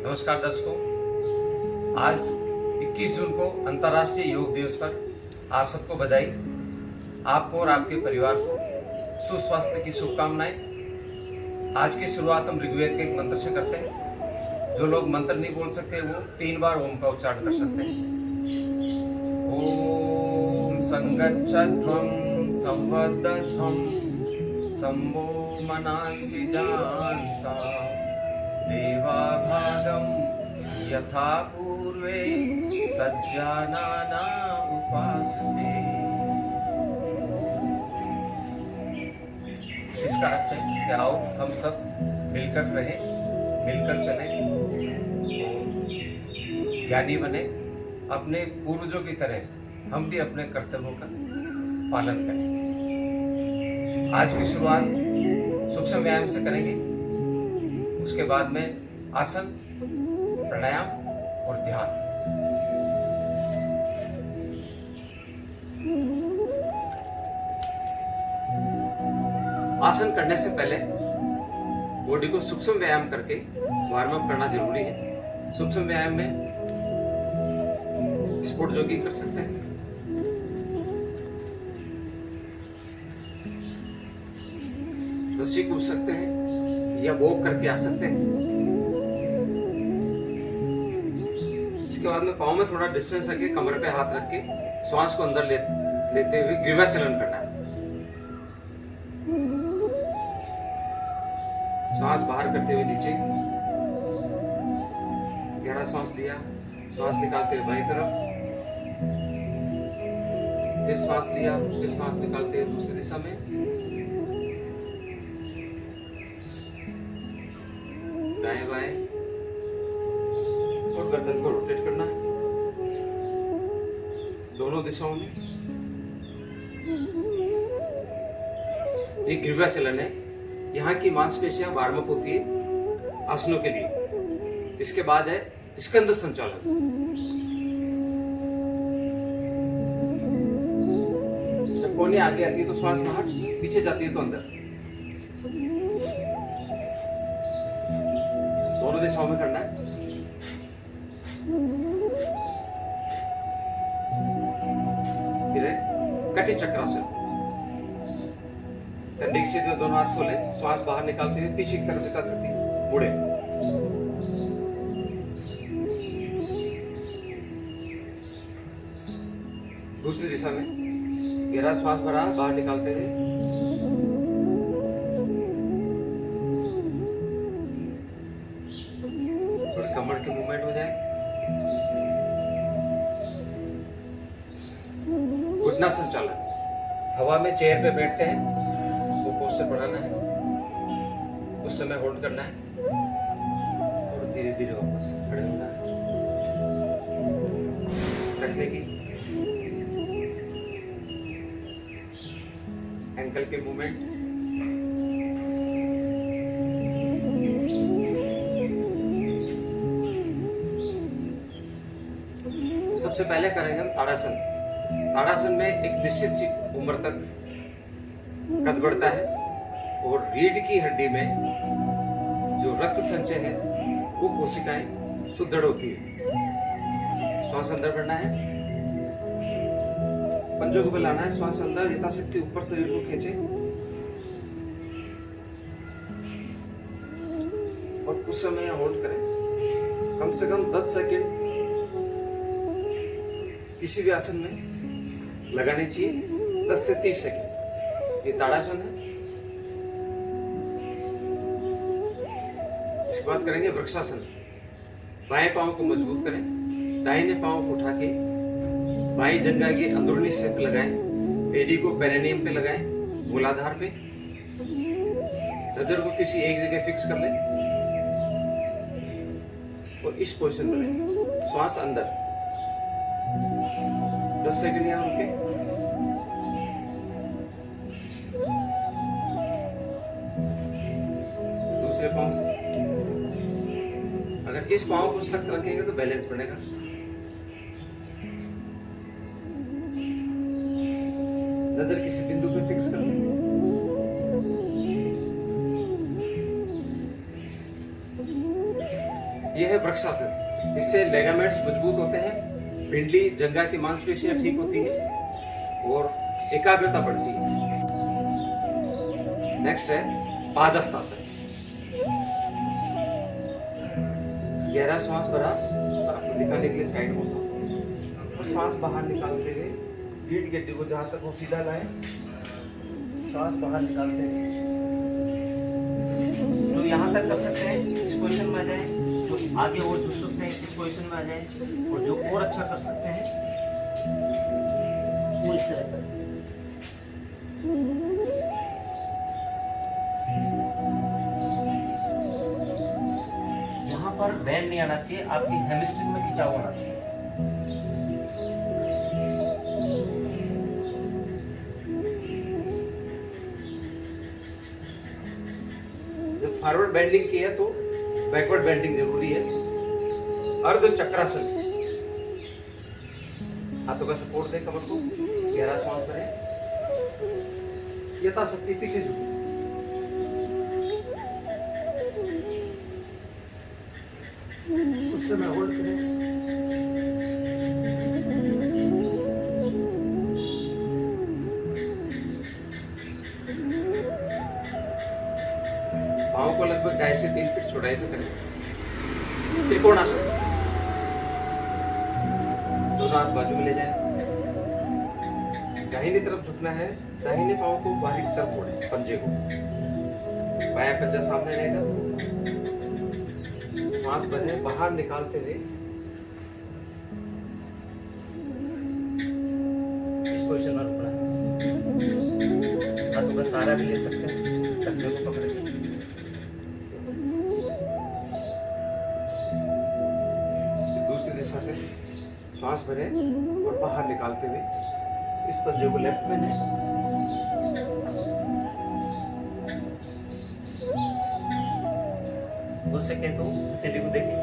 नमस्कार दर्शकों, आज 21 जून को अंतर्राष्ट्रीय योग दिवस पर आप सबको बधाई। आपको और आपके परिवार को सुस्वास्थ्य की शुभकामनाएं। आज की शुरुआत हम ऋग्वेद के एक मंत्र से करते हैं। जो लोग मंत्र नहीं बोल सकते वो 3 बार ओम का उच्चारण कर सकते हैं। ओम संगच्छध्वं संवदध्वं संवो मनांसि जानता देवा भागम यथा पूर्वे सज्जानाना उपासते। इसका अर्थ है कि आओ हम सब मिलकर रहें, मिलकर चलें, ज्ञानी बने, अपने पूर्वजों की तरह हम भी अपने कर्तव्यों का पालन करें। आज की शुरुआत सूक्ष्म व्यायाम से करेंगे। उसके बाद में आसन, प्राणायाम और ध्यान। आसन करने से पहले बॉडी को सूक्ष्म व्यायाम करके वार्म अप करना जरूरी है। सूक्ष्म व्यायाम में स्पोर्ट जॉगिंग कर सकते हैं, रस्सी कूद सकते हैं या वॉक करके आ सकते हैं। इसके बाद में पाँव में थोड़ा डिस्टेंस रख के कमर पे हाथ रख के श्वास को अंदर लेते हुए ग्रीवाचलन करना है। श्वास बाहर करते हुए नीचे, गहरा श्वास लिया, श्वास निकालते हुए बाईं तरफ, फिर श्वास लिया, फिर श्वास निकालते हुए दूसरी दिशा में, दाएं बाएं, और गर्दन को रोटेट करना है दोनों दिशाओं में। ये ग्रीवाचलन है। यहाँ की मांसपेशियां वार्म अप होती है आसनों के लिए। इसके बाद है स्कंद संचालन। जब कोहनी आगे आती है तो श्वास बाहर, पीछे जाती है तो अंदर। दोनों दिशाओं में करना है। फिर कटी चक्रासन। कंधे की सीध में दोनों हाथ खोले, श्वास बाहर निकालते हुए पीछे की तरफ निकाल सकती है, मुड़े। दूसरी दिशा में गहरा श्वास भरा, बाहर निकालते हुए थोड़ी कमर की मूवमेंट हो जाए। घुटना संचालन। हवा में चेयर पे बैठते हैं, वो पोस्चर बनाना है, उस समय होल्ड करना है और धीरे धीरे वापस खड़े होना है। रखने की एंकल के मूवमेंट, सबसे पहले करेंगे हम ताड़ासन। ताड़ासन में एक निश्चित सी उम्र तक कद बढ़ता है और रीढ़ की हड्डी में जो रक्त संचय है वो कोशिकाएं सुदृढ़ होती है। श्वास अंदर भरना है, पंजों को लाना है, श्वास अंदर, यथाशक्ति ऊपर शरीर को खींचे और कुछ समय होल्ड करें। कम से कम 10 सेकंड किसी भी आसन में लगाने चाहिए, 10 से 30 सेकंड। ये ताड़ासन है। इसके बाद करेंगे वृक्षासन। बाएं पांव को मजबूत करें, दाहिने पांव को उठा के बाएं जंघा के अंदरूनी हिस्से पे लगाएं, एडी को पेरिनियम पे लगाएं, मूलाधार पे। नजर को किसी एक जगह फिक्स कर लें और इस पोजीशन में रहें। श्वास अंदर 10 सेकंड यहाँ रुके। दूसरे पांव से, अगर इस पांव को सख्त रखेंगे तो बैलेंस बनेगा। नजर किसी बिंदु पे फिक्स कर लें। यह है वृक्षासन। इससे लेगामेंट्स मजबूत होते हैं, पिंडली जंघा की मांसपेशियां ठीक होती है और एकाग्रता बढ़ती है। नेक्स्ट है पादस्थ आसन। गहरा श्वास भरा, आपको दिखाने के लिए साइड होता हूं, और श्वास बाहर निकालते हुए रीढ़ की हड्डी को जहां तक हो सीधा लाएं, श्वास बाहर निकालते हुए तो यहाँ तक कर सकते हैं, इस पोजीशन में आ जाए। जो आगे और झुक सकते हैं इस पोजीशन में आ जाए, और जो और अच्छा कर सकते हैं वो इस तरह करें। यहाँ पर बैंड नहीं आना चाहिए, आपकी हेमस्ट्रिंग में खिंचाव होना चाहिए। जब फॉरवर्ड बेंडिंग की है तो बैकवर्ड बेंडिंग जरूरी है। अर्ध चक्रासन, हाथों का सपोर्ट दें कमर को, गहरा श्वास भरें, यथाशक्ति पीछे झुकें। उस समय होल्ड करें। पाँव को लगभग 2.5 से 3 फीट चौड़ाई में करें। त्रिकोणासन, दोनों हाथ बाजू में ले जाएं। दाहिनी तरफ झुकना है, दाहिने पाँव को बाहरी तरफ मोड़ें, पंजे को, बायां पंजा सामने रहेगा। सांस भरें, बाहर निकालते हुए इस पोजीशन में रुकना है। हाथों का सहारा भी ले सकते हैं, टखने को पकड़े। दूसरी दिशा से श्वास भरें और बाहर निकालते हुए इस पंजे को लेफ्ट में लें। हो सके तो हथेली को देखें।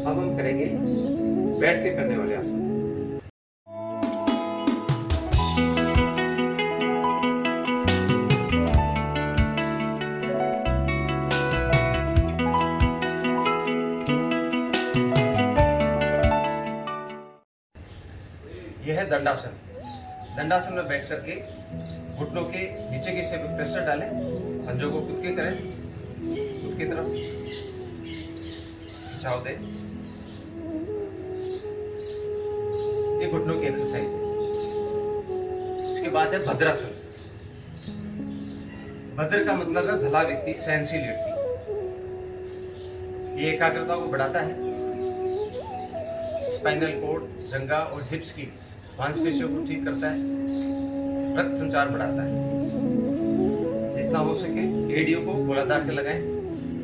अब हम करेंगे बैठ के करने वाले आसन। यह है दंडासन। दंडासन में बैठ करके घुटनों के नीचे की हिस्से पर प्रेशर डालें, पंजों को खुद के करें, खुद की तरफ खिंचाव दें। ये घुटनों की एक्सरसाइज है। इसके बाद है भद्रासन। भद्र का मतलब है भला व्यक्ति, सहनशील व्यक्ति। ये एकाग्रता को बढ़ाता है, स्पाइनल कोड, जंघा और हिप्स की मांसपेशियों को ठीक करता है, रक्त संचार बढ़ाता है। जितना हो सके एड़ियों को गोलाधार के लगाएं,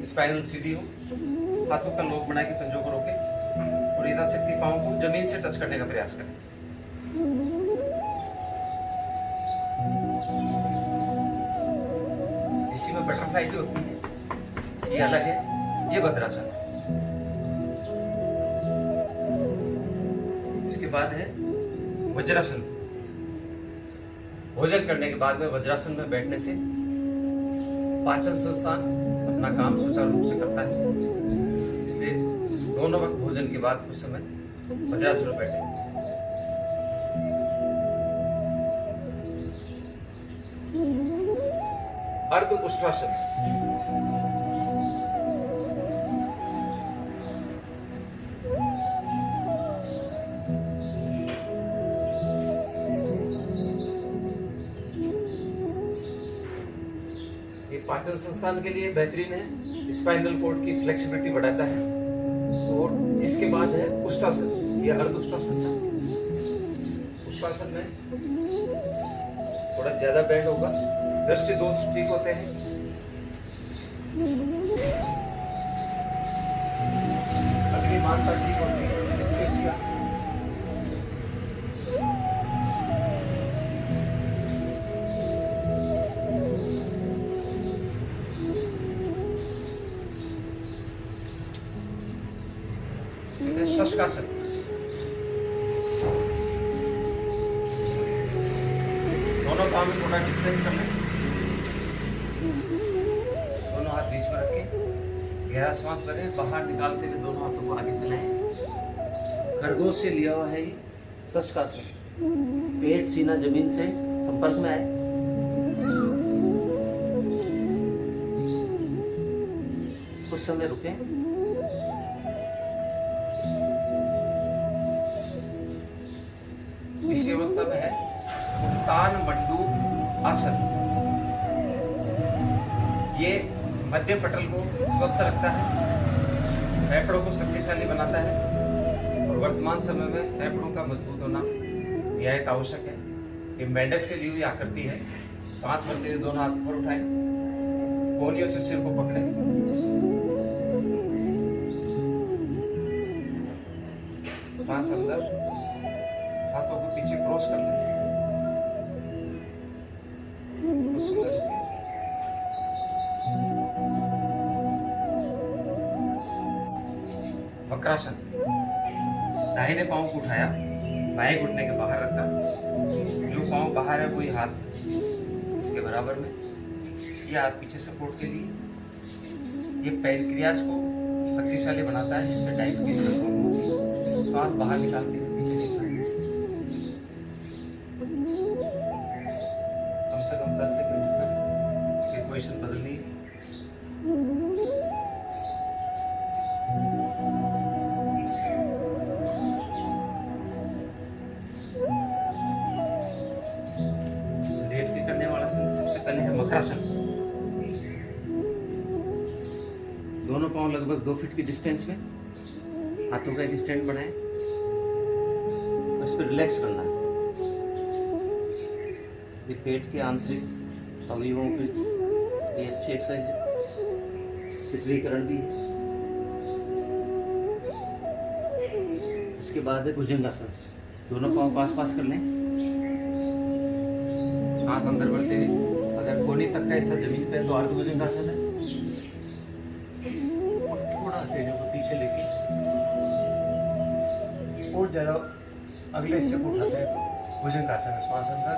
स्पाइनल सीधी हो, हाथों का लोक बना के पंजों को रोकें और यथाशक्ति पांव को जमीन से टच करने का प्रयास करें। इसी में बटरफ्लाई भी होती है, ये अलग है, ये भद्रासन है। इसके बाद है वज्रासन। भोजन करने के बाद में वज्रासन में बैठने से पाचन संस्थान अपना काम सुचारू रूप से करता है, इसलिए दोनों वक्त भोजन के बाद कुछ समय वज्रासन में बैठे। अर्ध उष्ट्रासन। पाचन संस्थान के लिए बेहतरीन है, स्पाइनल कोड की फ्लेक्सिबिलिटी बढ़ाता है। और इसके बाद है उष्ट्रासन। यह अर्ध उष्ट्रासन है। उष्ट्रासन में थोड़ा ज्यादा बैंड होगा, दृष्टि दोष ठीक होते हैं। अगली मानता ठीक होती है। शशकासन। दोनों पाँव में थोड़ा डिस्टेंस कर लें, दोनों हाथ बीच में रख के गहरा सांस भरें, बाहर निकालते हुए दोनों हाथों को आगे फैलाएं। खरगोश से लिया हुआ है ये शशकासन। पेट सीना जमीन से संपर्क में आए। कुछ समय रुकें। इसी अवस्था में है उत्तान मंडूक आसन। ये मध्य पटल को स्वस्थ रखता है, फेफड़ों को शक्तिशाली बनाता है और वर्तमान समय में फेफड़ों का मजबूत होना निहायत आवश्यक है। ये मेंढक से ली हुई आकृति है। सांस भरते हुए दोनों हाथ ऊपर उठाएं, कोहनियों से सिर को पकड़ें, सांस अंदर, हाथों को पीछे क्रॉस कर लें। वक्रासन। दाहिने पांव को उठाया, बाएं घुटने के बाहर रखा, जो पांव बाहर है वही हाथ इसके बराबर में, ये हाथ पीछे सपोर्ट के लिए। ये पैनक्रियाज को शक्तिशाली बनाता है, जिससे डायबिटीज कंट्रोल होती है। श्वास बाहर निकालते हुए पीछे निकालें, कम से कम 10 सेकंड तक। ये पोजीशन बदलनी है। लेट के करने वाला सबसे पहले है मकरासन। दोनों पांव लगभग 2 फीट की डिस्टेंस में, हाथों का एक स्टैंड बनाएं, उस पर रिलैक्स करना है। ये पेट के आंतरिक अवयवों की ये अच्छी एक्सरसाइज है, शीतलीकरण भी है। इसके बाद है भुजंगासन। दोनों पांव पास पास कर लें, सांस अंदर बढ़ते हुए, अगर कोहनी तक का हिस्सा जमीन पे है तो अर्ध भुजंगासन है। थोड़ा हथेलियों को पीछे लेके और जरा अगले हिस्से को उठाते हैं तो भुजंगासन है। श्वास अंदर,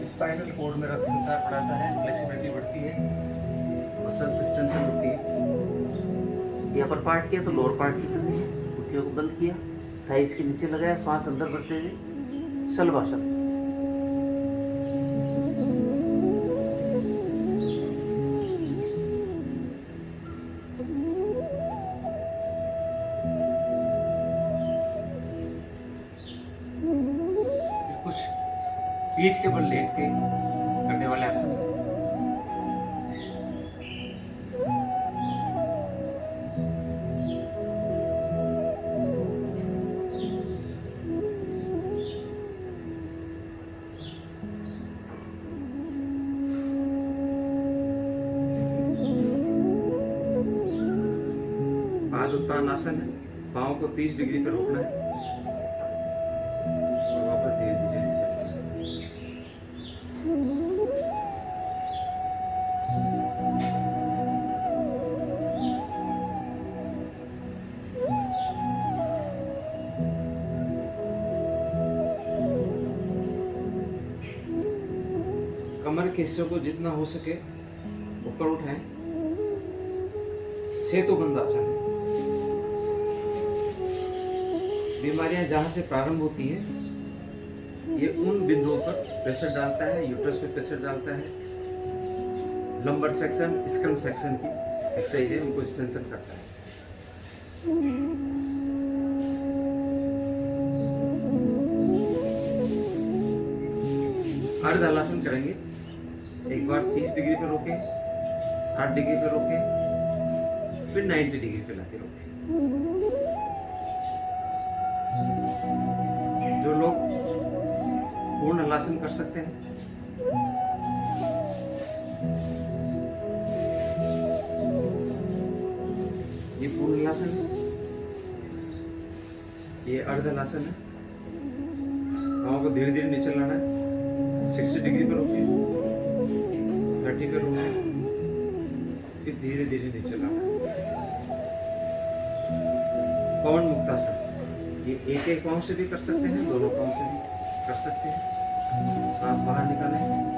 स्पाइनल कॉर्ड में रक्त संचार बढ़ाता है, फ्लेक्सिबिलिटी बढ़ती है, मसल स्ट्रेंथन होती है। ये अपर पार्ट किया तो लोअर पार्ट की करनी है। घुटनों को बंद किया, थाइज के नीचे लगाया, श्वास अंदर भरते हुए शलभासन। कुछ पीठ के बल लेट के करने वाले आसन। उत्तान आसन है। पाँव को 30 डिग्री पर रोकना है और वापस धीरे धीरे नीचे। कमर के हिस्से को जितना हो सके ऊपर उठाएं। सेतुबंध आसन है। बीमारियां जहां से प्रारंभ होती है, ये उन बिंदुओं पर प्रेशर डालता है, यूट्रस पे प्रेशर डालता है। लंबर सेक्शन, स्क्रम सेक्शन की एक्सरसाइज है, उनको स्ट्रेंथन करता है। अर्ध हलासन करेंगे। एक बार 30 डिग्री पे रोकें, 60 डिग्री पे रोकें, फिर 90 डिग्री पे लाके रोकें। जो लोग पूर्ण हलासन कर सकते हैं, ये पूर्ण हलासन है, ये अर्ध हलासन है। पाँव को धीरे धीरे नीचे लाना है। 60 डिग्री पे रोकिए, 30 पे रोकिए, फिर धीरे धीरे नीचे लाना है। पवन मुक्तासन। ये एक एक पाँव से भी कर सकते हैं, दोनों पाँव से भी कर सकते हैं। सांस बाहर निकालें।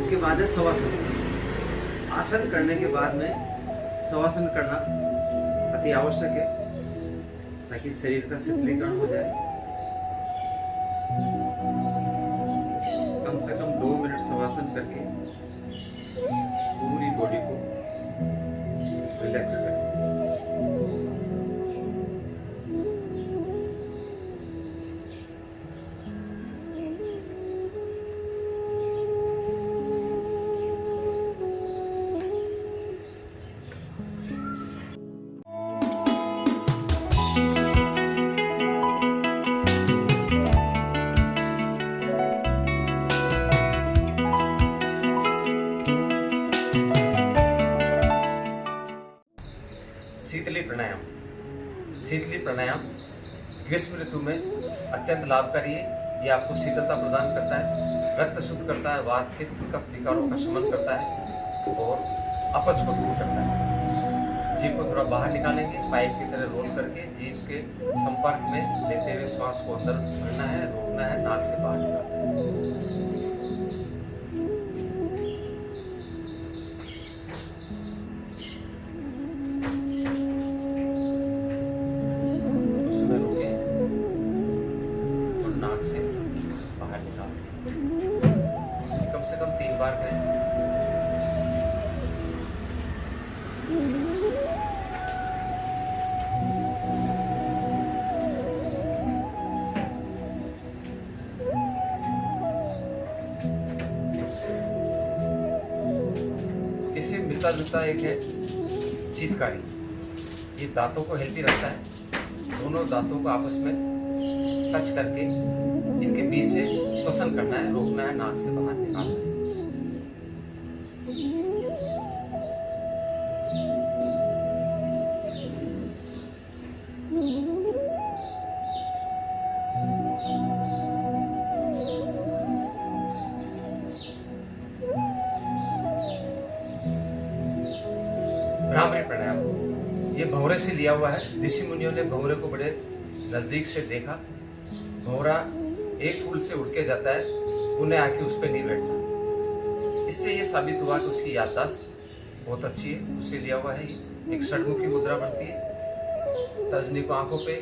इसके बाद है शवासन। आसन करने के बाद में शवासन करना अति आवश्यक है ताकि शरीर का शीतलीकरण हो जाए। कम से कम 2 मिनट शवासन करके पूरी बॉडी को रिलैक्स करें। शीतली प्राणायाम। शीतली प्राणायाम ग्रीष्म ऋतु में अत्यंत लाभकारी है। ये आपको शीतलता प्रदान करता है, रक्त शुद्ध करता है, वात पित्त कफ विकारों का शमन करता है और अपच को दूर करता है। जीभ को थोड़ा बाहर निकालेंगे, पाइप की तरह रोल करके जीभ के संपर्क में लेते हुए श्वास को अंदर भरना है, रोकना है, नाक से बाहर निकालना है। कम से कम 3 बार करें। इससे मिलता जुलता एक है शीतकारी। ये दांतों को हेल्दी रखता है। दोनों दांतों को आपस में टच करके इनके बीच से श्वसन करना है, रोकना है, नाक से बाहर निकालना है। भ्रामरी प्राणायाम ये भंवरे से लिया हुआ है। ऋषि मुनियों ने भंवरे को बड़े नजदीक से देखा। भंवरा एक फूल से उड़ के जाता है, उन्हें आके उस पर नहीं बैठता। इससे ये साबित हुआ कि उसकी याददाश्त बहुत अच्छी है। उससे लिया हुआ है। ये एक षडमुखी मुद्रा बनती है। तर्जनी को आंखों पे,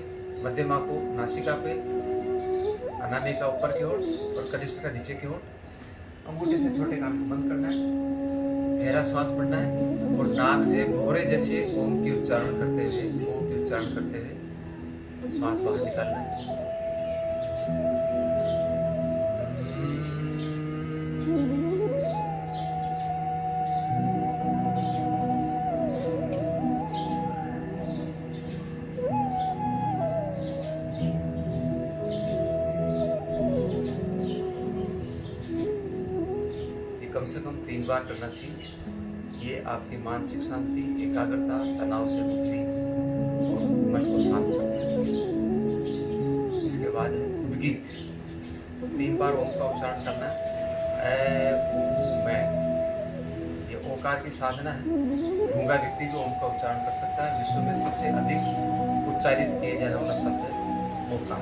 मध्यमा को नासिका पे, अनामिका ऊपर की ओर और कनिष्ठ का नीचे की ओर। अंगूठे से छोटे कान को बंद करना है, गहरा श्वास भरना है और नाक से भंवरे जैसे ओम की उच्चारण करते हुए श्वास बाहर निकालना है। कम से कम 3 बार करना चाहिए। ये आपकी मानसिक शांति, एकाग्रता, तनाव से मुक्ति और मन को शांत करता है। इसके बाद उद्गीत 3 बार ओम का उच्चारण करना है। ऐ ऊ मैं, ये ओकार की साधना है। गूंगा व्यक्ति भी ओम का उच्चारण कर सकता है। विश्व में सबसे अधिक उच्चारित किए जाने वाला शब्द है ओकार।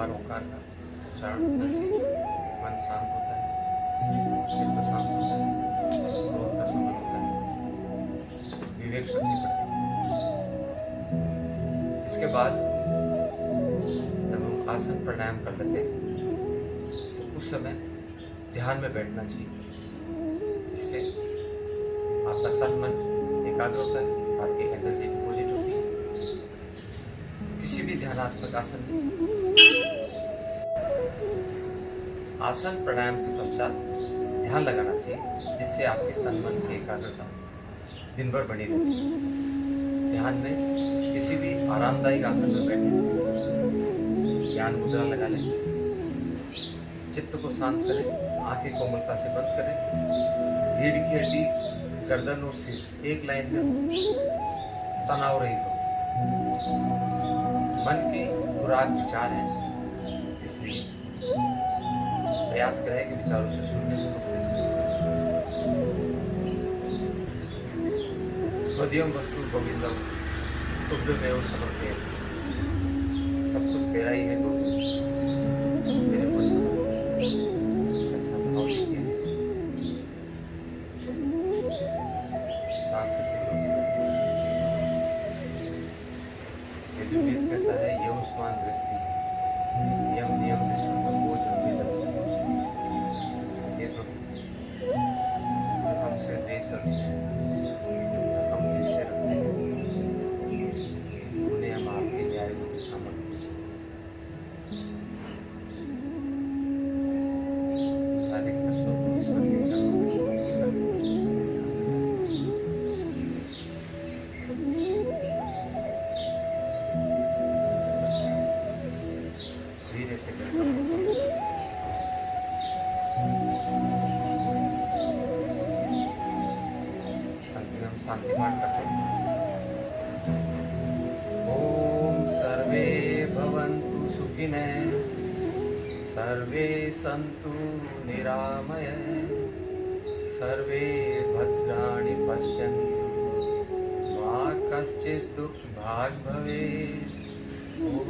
ओकार का उच्चारण होना चाहिए। मन शांत होता है, चित्त शांत होता है, क्रोध का शमन होता है, विवेक शक्ति बढ़ती है। इसके बाद जब हम आसन प्राणायाम कर लेते हैं तो उस समय ध्यान में बैठना चाहिए। इससे आपका तन मन एकाग्र होता है, आपकी एनर्जी डिपॉजिट होती है। किसी भी ध्यानात्मक आसन लें। आसन प्राणायाम के पश्चात ध्यान लगाना चाहिए, जिससे आपके तन मन की एकाग्रता दिन भर बनी रहती है। ध्यान में किसी भी आरामदायक आसन में बैठे, ध्यान मुद्रा लगा लें, चित्त को शांत करें, आंखें कोमलता से बंद करें, रीढ़ की हड्डी, गर्दन और सिर एक लाइन में तनाव रहित हो। मन की खुराक विचार है, इसलिए प्रयास करें कि विचारों से शुरू में मस्तिष्क त्वदीयं वस्तु गोविंदम तुभ्यमेव समर्पयामि। सब कुछ तेरा ही है गोविंद, तेरे को समर्पित। ऐसा भाव लीजिए, शांत चित्त। ये जो वेद कहता है ये उस्मान दृष्टि यम नियम विष्णु का बोझ ये तो हमसे देश रखते हैं, हम जिनसे रखते हैं, उन्हें हम आपके न्याय में समर्पित। सारे प्रश्नों को ईश्वर के चरणों में समर्पित धीरे से शांति पाठ करते हैं। ओम सर्वे भवन्तु सुखिनः, सर्वे सन्तु निरामयः, सर्वे भद्राणि पश्यन्तु मा कश्चित् दुःखभाग् भवेत्। ओम